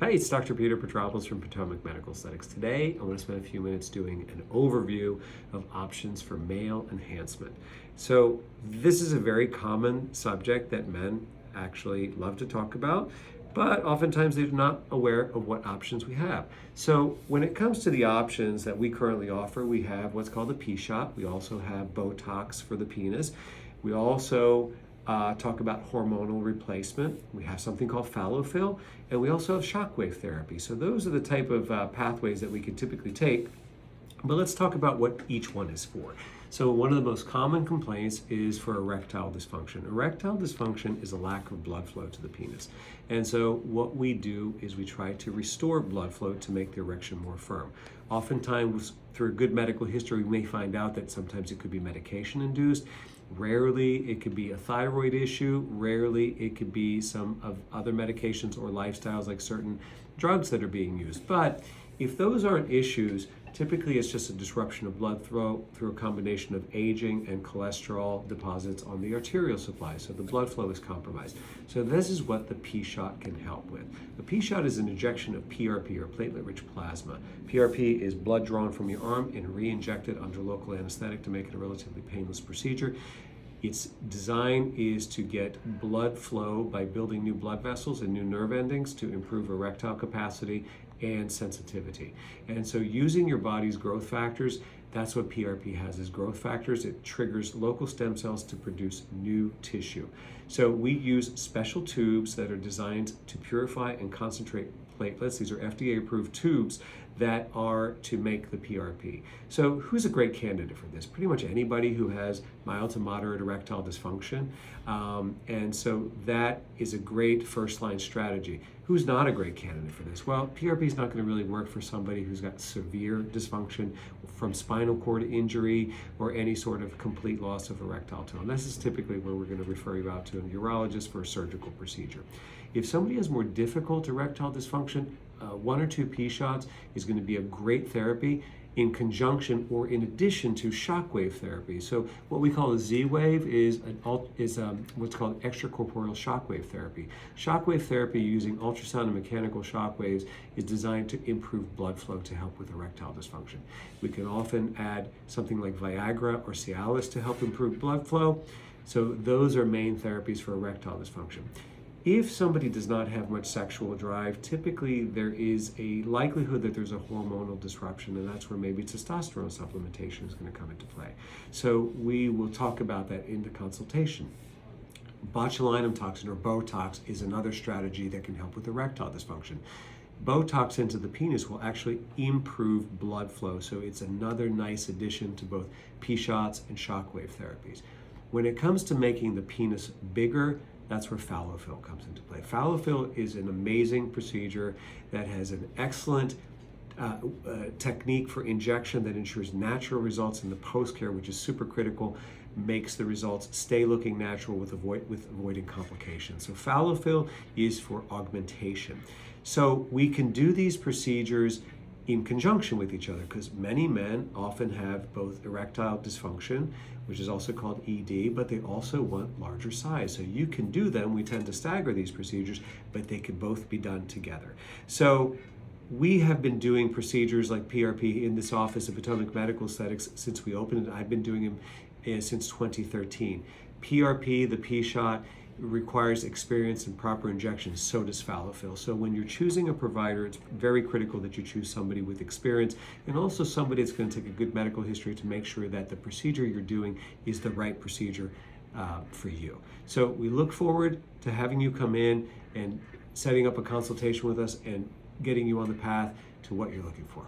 Hi, it's Dr. Peter Petropoulos from Potomac Medical Aesthetics. Today, I want to spend a few minutes doing an overview of options for male enhancement. So, this is a very common subject that men actually love to talk about, but oftentimes they're not aware of what options we have. So, when it comes to the options that we currently offer, we have what's called a P-shot. We also have Botox for the penis. We also talk about hormonal replacement. We have something called PhalloFill, and we also have shockwave therapy. So those are the type of pathways that we can typically take. But let's talk about what each one is for. So one of the most common complaints is for erectile dysfunction. Erectile dysfunction is a lack of blood flow to the penis. And so what we do is we try to restore blood flow to make the erection more firm. Oftentimes, through good medical history, we may find out that sometimes it could be medication induced. Rarely, it could be a thyroid issue. Rarely, it could be some of other medications or lifestyles like certain drugs that are being used. But if those aren't issues, typically it's just a disruption of blood flow through a combination of aging and cholesterol deposits on the arterial supply. So the blood flow is compromised. So this is what the P-shot can help with. The P-shot is an injection of PRP, or platelet-rich plasma. PRP is blood drawn from your arm and re-injected under local anesthetic to make it a relatively painless procedure. Its design is to get blood flow by building new blood vessels and new nerve endings to improve erectile capacity and sensitivity. And so using your body's growth factors, that's what PRP has, is growth factors. It triggers local stem cells to produce new tissue. So we use special tubes that are designed to purify and concentrate platelets. These are FDA-approved tubes that are to make the PRP. So who's a great candidate for this? Pretty much anybody who has mild to moderate erectile dysfunction. And so that is a great first-line strategy. Who's not a great candidate for this? Well, PRP is not going to really work for somebody who's got severe dysfunction from spinal cord injury or any sort of complete loss of erectile tone. This is typically where we're going to refer you out to a urologist for a surgical procedure. If somebody has more difficult erectile dysfunction, 1 or 2 P-shots is going to be a great therapy in conjunction or in addition to shockwave therapy. So what we call a Z-wave is what's called extracorporeal shockwave therapy. Shockwave therapy using ultrasound and mechanical shockwaves is designed to improve blood flow to help with erectile dysfunction. We can often add something like Viagra or Cialis to help improve blood flow. So those are main therapies for erectile dysfunction. If somebody does not have much sexual drive, typically there is a likelihood that there's a hormonal disruption, and that's where maybe testosterone supplementation is going to come into play. So we will talk about that in the consultation. Botulinum toxin, or Botox, is another strategy that can help with erectile dysfunction. Botox into the penis will actually improve blood flow, so it's another nice addition to both P-shots and shockwave therapies. When it comes to making the penis bigger, that's where PhalloFill comes into play. PhalloFill is an amazing procedure that has an excellent technique for injection that ensures natural results in the post-care, which is super critical, makes the results stay looking natural with avoiding complications. So PhalloFill is for augmentation. So we can do these procedures in conjunction with each other, because many men often have both erectile dysfunction, which is also called ED, but they also want larger size. So you can do them. We tend to stagger these procedures, but they can both be done together. So we have been doing procedures like PRP in this office at Potomac Medical Aesthetics since we opened it. I've been doing them since 2013. PRP, the P-shot, requires experience and proper injections. So does PhalloFill. So when you're choosing a provider, it's very critical that you choose somebody with experience, and also somebody that's going to take a good medical history to make sure that the procedure you're doing is the right procedure for you. So we look forward to having you come in and setting up a consultation with us and getting you on the path to what you're looking for.